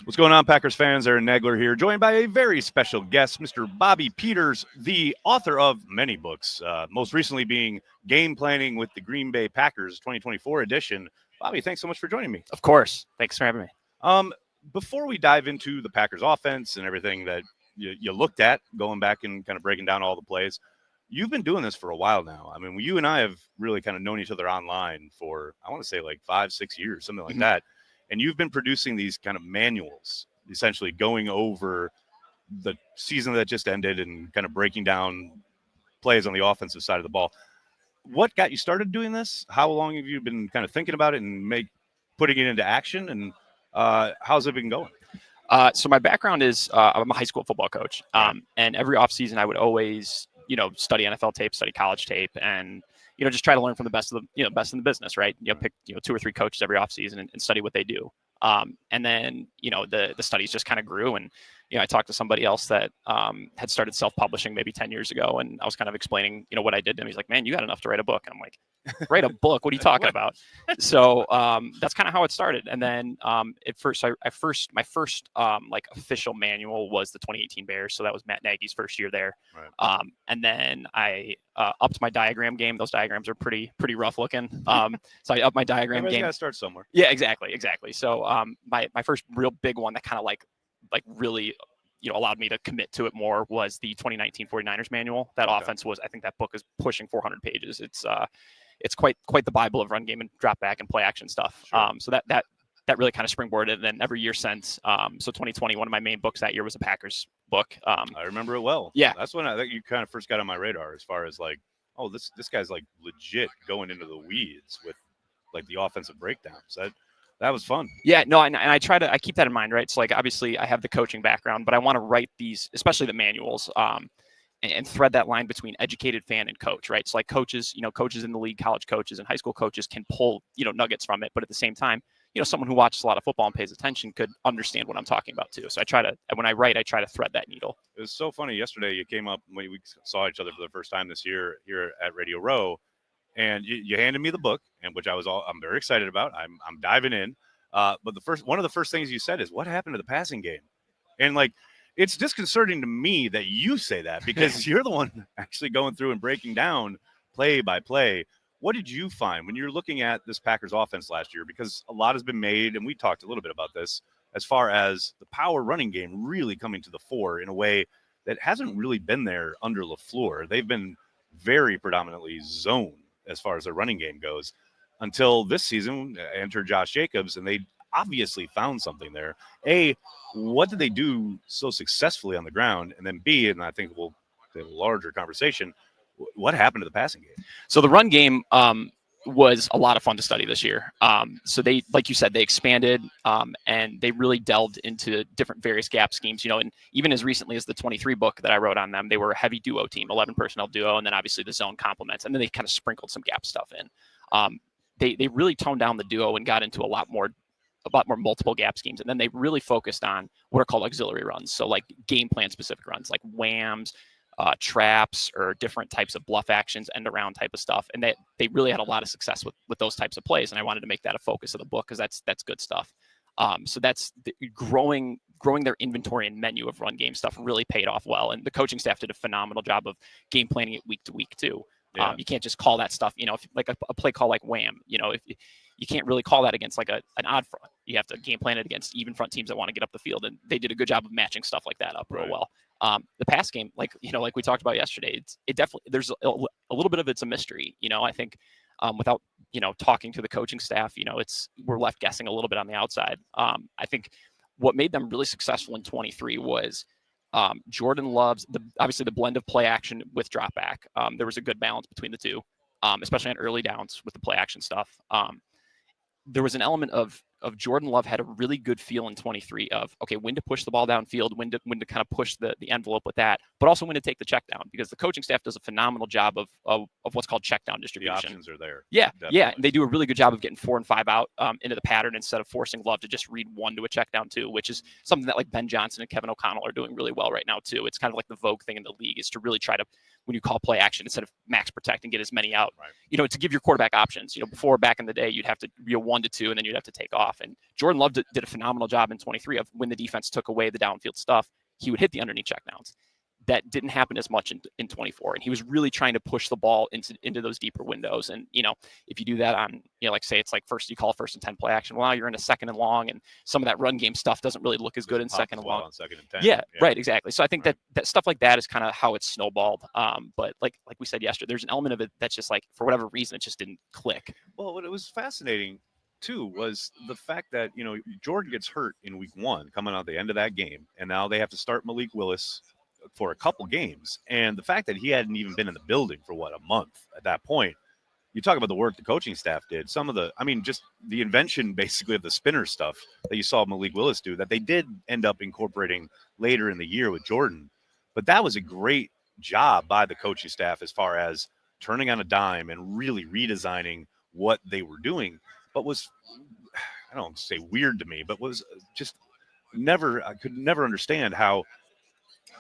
What's going on, Packers fans? Aaron Nagler here, joined by a very special guest, Mr. Bobby Peters, the author of many books, most recently being Game Planning with the Green Bay Packers 2024 edition. Bobby, thanks so much for joining me. Of course. Thanks for having me. Before we dive into the Packers offense and everything that you looked at, going back and kind of breaking down all the plays, you've been doing this for a while now. I mean, you and I have really kind of known each other online for, I want to say, like 5-6 years, something like that. And you've been producing these kind of manuals, essentially going over the season that just ended and kind of breaking down plays on the offensive side of the ball. What got you started doing this? How long have you been kind of thinking about it and putting it into action? And how's it been going? So my background is I'm a high school football coach. And every offseason I would always, study NFL tape, study college tape, and just try to learn from the best of the, best in the business, right? Pick, 2 or 3 coaches every offseason and study what they do. And then, the studies just kind of grew. And, I talked to somebody else that had started self-publishing maybe 10 years ago. And I was kind of explaining, what I did to him. He's like, man, you got enough to write a book. And I'm like, write a book? What are you talking about? So that's kind of how it started. And then at first, my first like official manual was the 2018 Bears. So that was Matt Nagy's first year there. Right. And then I upped my diagram game. Those diagrams are pretty rough looking. So I upped my diagram game. You got to start somewhere. Yeah, exactly. So my first real big one that kind of like really allowed me to commit to it more was the 2019 49ers manual. That offense was, I think that book is pushing 400 pages. It's quite the Bible of run game and drop back and play action stuff. Sure. So that really kind of springboarded. And then every year since, so 2020, one of my main books that year was a Packers book. I remember it well. Yeah. That's when I think you kind of first got on my radar as far as like, oh, this guy's like legit going into the weeds with like the offensive breakdowns. That was fun. Yeah, no, and I I keep that in mind, right? So like, obviously I have the coaching background, but I want to write these, especially the manuals, and thread that line between educated fan and coach, right? So like coaches, coaches in the league, college coaches and high school coaches can pull, nuggets from it. But at the same time, someone who watches a lot of football and pays attention could understand what I'm talking about too. So when I write, I try to thread that needle. It was so funny. Yesterday you came up when we saw each other for the first time this year here at Radio Row, and you handed me the book, and which I'm very excited about. I'm diving in. But one of the first things you said is, what happened to the passing game? And like, it's disconcerting to me that you say that because you're the one actually going through and breaking down play by play. What did you find when you're looking at this Packers offense last year? Because a lot has been made, and we talked a little bit about this, as far as the power running game really coming to the fore in a way that hasn't really been there under LaFleur. They've been very predominantly zone as far as their running game goes. Until this season, entered Josh Jacobs, and they obviously found something there. A, what did they do so successfully on the ground? And then B, and I think we'll have a larger conversation, what happened to the passing game? So the run game was a lot of fun to study this year. So they, like you said, they expanded and they really delved into different various gap schemes, and even as recently as the 23 book that I wrote on them, they were a heavy duo team, 11 personnel duo, and then obviously the zone complements, and then they kind of sprinkled some gap stuff in. They really toned down the duo and got into a lot more multiple gap schemes. And then they really focused on what are called auxiliary runs. So like game plan specific runs, like whams, traps, or different types of bluff actions, end around type of stuff. And they really had a lot of success with those types of plays. And I wanted to make that a focus of the book because that's good stuff. So that's growing their inventory and menu of run game stuff really paid off well. And the coaching staff did a phenomenal job of game planning it week to week too. Yeah. You can't just call that stuff, if like a play call like wham, if you can't really call that against like an odd front. You have to game plan it against even front teams that want to get up the field. And they did a good job of matching stuff like that up real well. The pass game, like we talked about yesterday, it definitely, there's a little bit of it's a mystery. I think without, talking to the coaching staff, we're left guessing a little bit on the outside. I think what made them really successful in 23 was Jordan loves obviously the blend of play action with drop back. There was a good balance between the two, especially on early downs with the play action stuff. There was an element of Jordan Love had a really good feel in 23 of, okay, when to push the ball downfield, when to kind of push the envelope with that, but also when to take the check down, because the coaching staff does a phenomenal job of what's called check down distribution. The options are there. Yeah. Definitely. Yeah. They do a really good job of getting 4 and 5 out into the pattern instead of forcing Love to just read 1 to a check down too, which is something that like Ben Johnson and Kevin O'Connell are doing really well right now too. It's kind of like the vogue thing in the league is to really try to, when you call play action, instead of max protect and get as many out, to give your quarterback options. Before back in the day, you'd have to 1 to 2 and then you'd have to take off. stuff. And Jordan Love did a phenomenal job in 23 of when the defense took away the downfield stuff, he would hit the underneath checkdowns. That didn't happen as much in 24. And he was really trying to push the ball into those deeper windows. And, if you do that on, like say it's like you call first and 10 play action. Well, now you're in a second and long, and some of that run game stuff doesn't really look as good in second and long. On second and 10. Yeah, right, exactly. So I think that stuff like that is kind of how it's snowballed. But like we said yesterday, there's an element of it that's just like, for whatever reason, it just didn't click. Well, what it was fascinating too was the fact that Jordan gets hurt in week 1 coming out the end of that game, and now they have to start Malik Willis for a couple games, and the fact that he hadn't even been in the building for a month at that point. You talk about the work the coaching staff did. Some of just the invention basically of the spinner stuff that you saw Malik Willis do, that they did end up incorporating later in the year with Jordan. But that was a great job by the coaching staff as far as turning on a dime and really redesigning what they were doing. But was, I don't say weird to me, but was just I could never understand how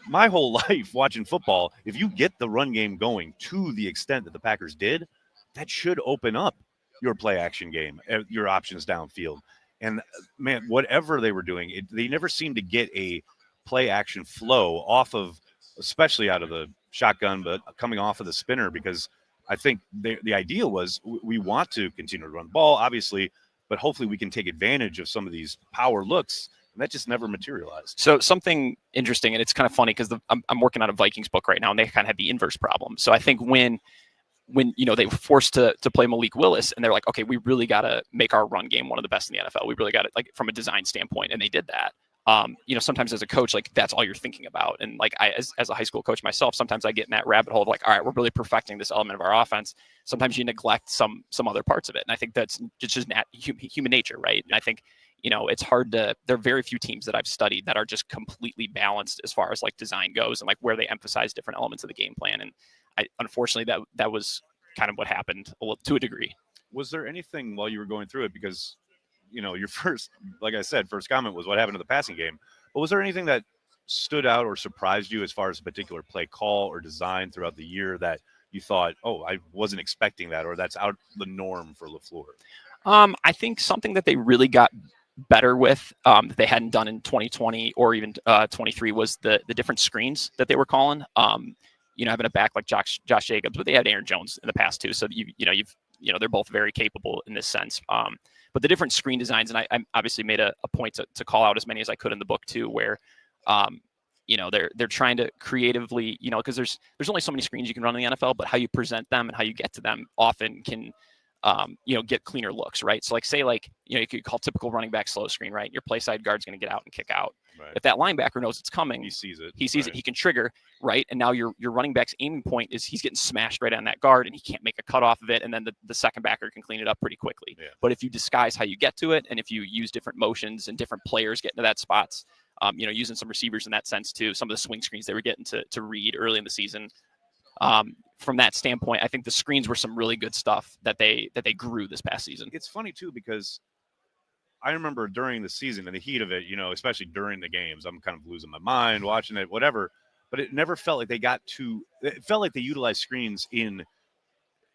my whole life watching football, if you get the run game going to the extent that the Packers did, that should open up your play action game, your options downfield. And man, whatever they were doing, they never seemed to get a play action flow off of, especially out of the shotgun, but coming off of the spinner, because I think the idea was we want to continue to run the ball, obviously, but hopefully we can take advantage of some of these power looks. And that just never materialized. So something interesting, and it's kind of funny because I'm working on a Vikings book right now, and they kind of had the inverse problem. So I think when they were forced to play Malik Willis, and they're like, okay, we really got to make our run game one of the best in the NFL. We really got to, like, from a design standpoint, and they did that. Sometimes as a coach, like, that's all you're thinking about. And like as a high school coach myself, sometimes I get in that rabbit hole of like, all right, we're really perfecting this element of our offense. Sometimes you neglect some other parts of it. And I think that's just human nature, right? And I think, it's hard there are very few teams that I've studied that are just completely balanced as far as like design goes and like where they emphasize different elements of the game plan. And unfortunately that was kind of what happened to a degree. Was there anything while you were going through it, because your first comment was what happened to the passing game, but was there anything that stood out or surprised you as far as a particular play call or design throughout the year that you thought, oh, I wasn't expecting that, or that's out the norm for LaFleur? I think something that they really got better with that they hadn't done in 2020 or even 23 was the different screens that they were calling. Having a back like Josh Jacobs, but they had Aaron Jones in the past too. So they're both very capable in this sense. But the different screen designs, and I obviously made a point to call out as many as I could in the book too, where they're trying to creatively, because there's only so many screens you can run in the NFL, but how you present them and how you get to them often can get cleaner looks, right? So like, say like, you could call typical running back slow screen, right? Your play side guard's going to get out and kick out. Right. If that linebacker knows it's coming, he sees it, he can trigger, right? And now your running back's aiming point is he's getting smashed right on that guard and he can't make a cut off of it. And then the second backer can clean it up pretty quickly. Yeah. But if you disguise how you get to it, and if you use different motions and different players get into that spots, using some receivers in that sense too, some of the swing screens they were getting to read early in the season. From that standpoint, I think the screens were some really good stuff that they grew this past season. It's funny too, because I remember during the season, in the heat of it, especially during the games, I'm kind of losing my mind watching it, whatever. But it never felt like it felt like they utilized screens in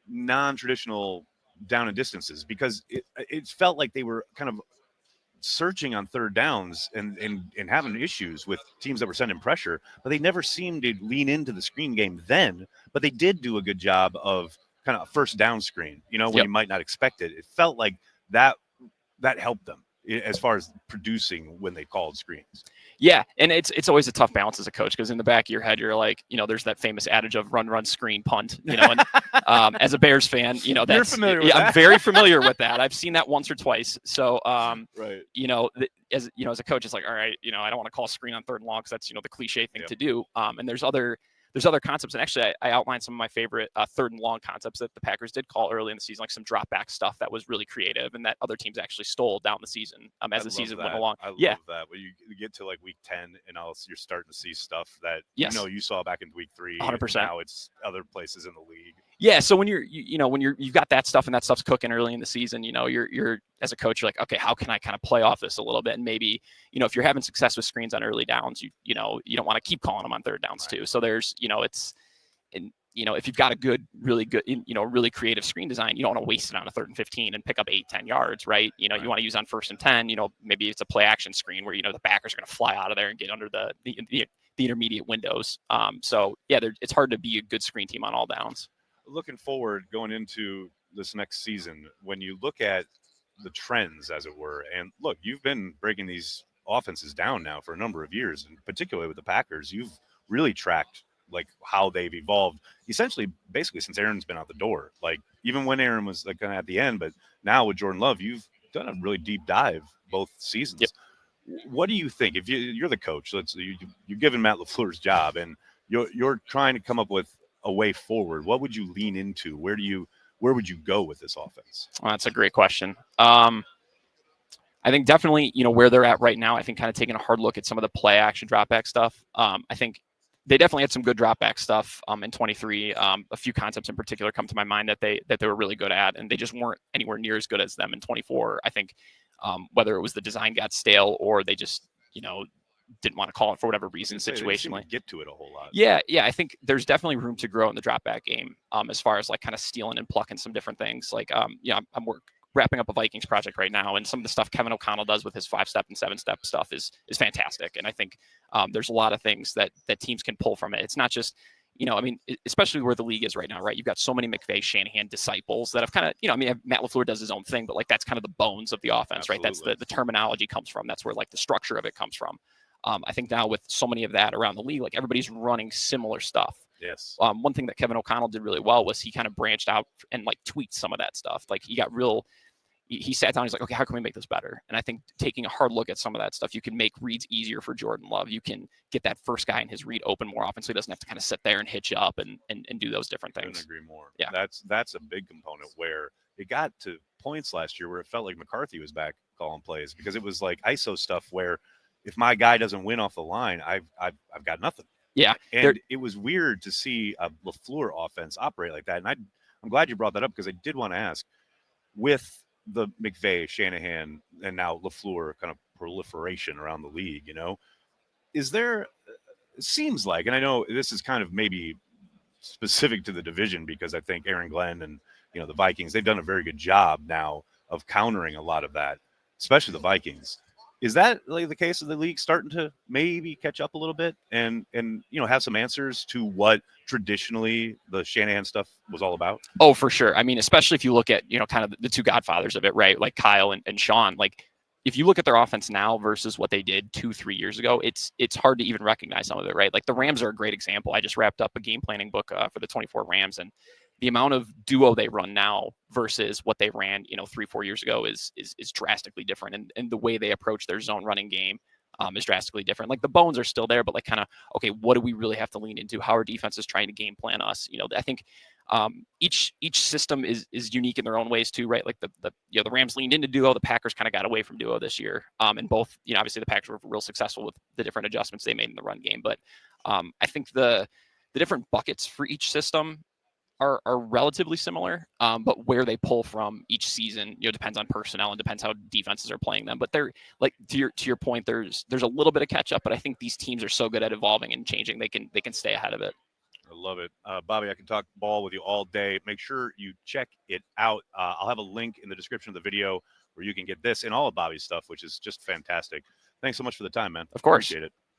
non-traditional down and distances, because it felt like they were kind of searching on third downs and having issues with teams that were sending pressure, but they never seemed to lean into the screen game then. But they did do a good job of kind of a first down screen, when you might not expect it. It felt like that helped them as far as producing when they called screens. Yeah, and it's always a tough balance as a coach, because in the back of your head you're like, there's that famous adage of run, screen, punt. And as a Bears fan, that's You're familiar with that. I'm very familiar with that. I've seen that once or twice. So right. As a coach, it's like, all right, I don't want to call screen on third and long because that's the cliche thing to do. And there's other concepts, and actually I outlined some of my favorite third and long concepts that the Packers did call early in the season, like some drop back stuff that was really creative and that other teams actually stole down the season as the season went along. I love that. When you get to like week 10 and you're starting to see stuff that you saw back in week 3. 100%. Now it's other places in the league. Yeah, so when you've got that stuff and that stuff's cooking early in the season, you're as a coach, you're like, okay, how can I kind of play off this a little bit? And maybe, if you're having success with screens on early downs, you don't want to keep calling them on third downs too. So there's, if you've got a good, really good, really creative screen design, you don't want to waste it on a 3rd and 15 and pick up 8-10 yards, right? You Right. want to use on 1st and 10. Maybe it's a play action screen where the backers are going to fly out of there and get under the intermediate windows. So yeah, it's hard to be a good screen team on all downs. Looking forward, going into this next season, when you look at the trends, as it were, and look, you've been breaking these offenses down now for a number of years, and particularly with the Packers, you've really tracked like how they've evolved essentially basically since Aaron's been out the door. Like even when Aaron was like kind of at the end, but now with Jordan Love, you've done a really deep dive both seasons. Yep. What do you think if you're the coach? You're giving Matt LaFleur's job, and you're trying to come up with a way forward. What would you lean into? Where would you go with this offense? Well, that's a great question. I think definitely, where they're at right now, I think kind of taking a hard look at some of the play action drop back stuff. I think they definitely had some good drop back stuff in 23. A few concepts in particular come to my mind that they were really good at, and they just weren't anywhere near as good as them in 24. I think whether it was the design got stale or they just, didn't want to call it for whatever reason situationally. Get to it a whole lot. Yeah, I think there's definitely room to grow in the drop back game as far as like kind of stealing and plucking some different things. Like, I'm wrapping up a Vikings project right now, and some of the stuff Kevin O'Connell does with his 5-step and 7-step stuff is fantastic. And I think there's a lot of things that teams can pull from it. It's not just, especially where the league is right now, right? You've got so many McVay, Shanahan disciples that have kind of, Matt LaFleur does his own thing, but like that's kind of the bones of the offense, right? That's the terminology comes from. That's where like the structure of it comes from. I think now with so many of that around the league, like everybody's running similar stuff. Yes. One thing that Kevin O'Connell did really well was he kind of branched out and like tweaked some of that stuff. Like he sat down, he's like, okay, how can we make this better? And I think taking a hard look at some of that stuff, you can make reads easier for Jordan Love. You can get that first guy in his read open more often, so he doesn't have to kind of sit there and hitch up and do those different things. I couldn't agree more. Yeah. That's a big component where it got to points last year where it felt like McCarthy was back calling plays because it was like ISO stuff where if my guy doesn't win off the line, I've got nothing. Yeah. And it was weird to see a LaFleur offense operate like that. And I'm glad you brought that up because I did want to ask with the McVay, Shanahan, and now LaFleur kind of proliferation around the league, is there, it seems like, and I know this is kind of maybe specific to the division because I think Aaron Glenn and, the Vikings, they've done a very good job now of countering a lot of that, especially the Vikings. Is that like the case of the league starting to maybe catch up a little bit and have some answers to what traditionally the Shanahan stuff was all about? Oh, for sure. I mean, especially if you look at, kind of the two godfathers of it, right? Like Kyle and Sean, like if you look at their offense now versus what they did 2-3 years ago, it's hard to even recognize some of it, right? Like the Rams are a great example. I just wrapped up a game planning book for the 24 Rams, and the amount of duo they run now versus what they ran, 3-4 years ago is drastically different. And the way they approach their zone running game is drastically different. Like the bones are still there, but like kind of, okay, what do we really have to lean into? How are defenses trying to game plan us? I think each system is unique in their own ways too, right? Like the Rams leaned into duo, the Packers kind of got away from duo this year. And both, obviously the Packers were real successful with the different adjustments they made in the run game. But I think the different buckets for each system are relatively similar, but where they pull from each season, depends on personnel and depends how defenses are playing them. But they're like to your point, there's a little bit of catch up, but I think these teams are so good at evolving and changing, they can stay ahead of it. I love it. Bobby, I can talk ball with you all day. Make sure you check it out. I'll have a link in the description of the video where you can get this and all of Bobby's stuff, which is just fantastic. Thanks so much for the time, man. Of course. Appreciate it.